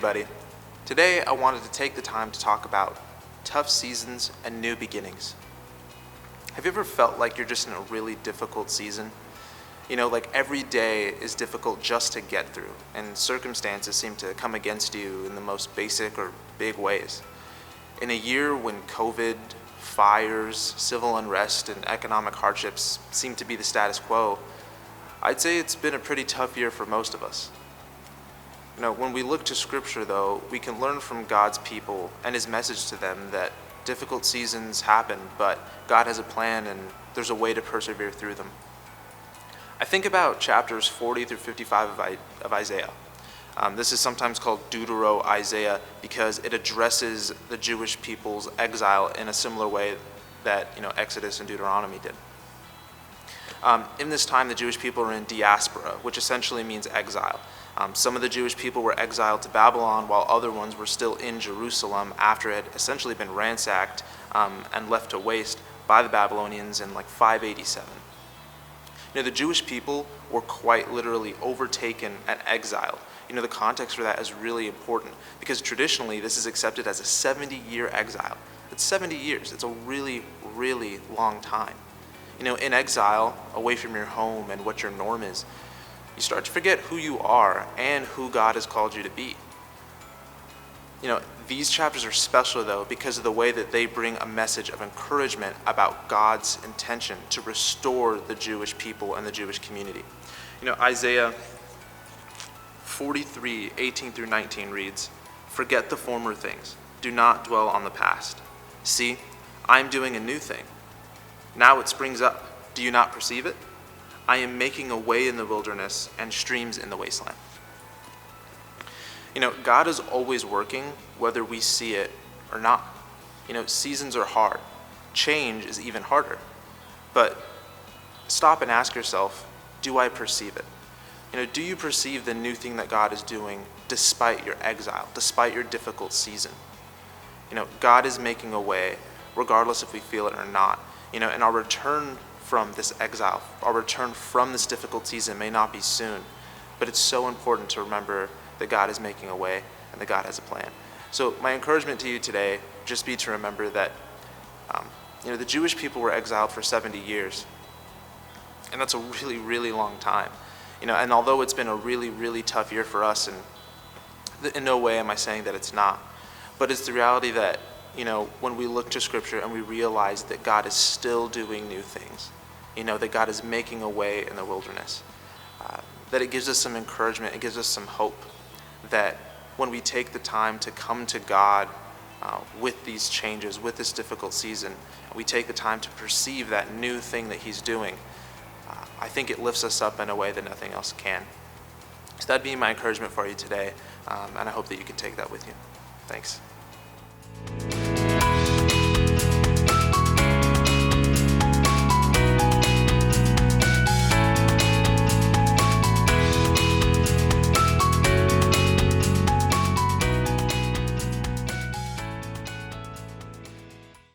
everybody. Today I wanted to take the time to talk about tough seasons and new beginnings. Have you ever felt like you're just in a really difficult season? Like every day is difficult just to get through, and circumstances seem to come against you in the most basic or big ways. In a year when COVID, fires, civil unrest, and economic hardships seem to be the status quo, I'd say it's been a pretty tough year for most of us. When we look to Scripture, though, we can learn from God's people and His message to them that difficult seasons happen, but God has a plan and there's a way to persevere through them. I think about chapters 40 through 55 of Isaiah. This is sometimes called Deutero-Isaiah because it addresses the Jewish people's exile in a similar way that Exodus and Deuteronomy did. In this time, the Jewish people are in Diaspora, which essentially means exile. Some of the Jewish people were exiled to Babylon, while other ones were still in Jerusalem after it had essentially been ransacked and left to waste by the Babylonians in 587. The Jewish people were quite literally overtaken and exiled. The context for that is really important because traditionally this is accepted as a 70-year exile. It's 70 years. It's a really, really long time. In exile, away from your home and what your norm is, you start to forget who you are and who God has called you to be. These chapters are special, though, because of the way that they bring a message of encouragement about God's intention to restore the Jewish people and the Jewish community. Isaiah 43, 18 through 19 reads, "Forget the former things. Do not dwell on the past. See, I am doing a new thing. Now it springs up. Do you not perceive it? I am making a way in the wilderness and streams in the wasteland." God is always working, whether we see it or not. Seasons are hard. Change is even harder. But stop and ask yourself, do I perceive it? Do you perceive the new thing that God is doing despite your exile, despite your difficult season? God is making a way, regardless if we feel it or not. And our return from this exile, our return from this difficult season may not be soon, but it's so important to remember that God is making a way and that God has a plan. So my encouragement to you today just be to remember that the Jewish people were exiled for 70 years, and that's a really, really long time. And although it's been a really, really tough year for us, and in no way am I saying that it's not, but it's the reality that when we look to Scripture and we realize that God is still doing new things, that God is making a way in the wilderness, that it gives us some encouragement, it gives us some hope that when we take the time to come to God with these changes, with this difficult season, we take the time to perceive that new thing that He's doing, I think it lifts us up in a way that nothing else can. So that'd be my encouragement for you today, and I hope that you can take that with you. Thanks.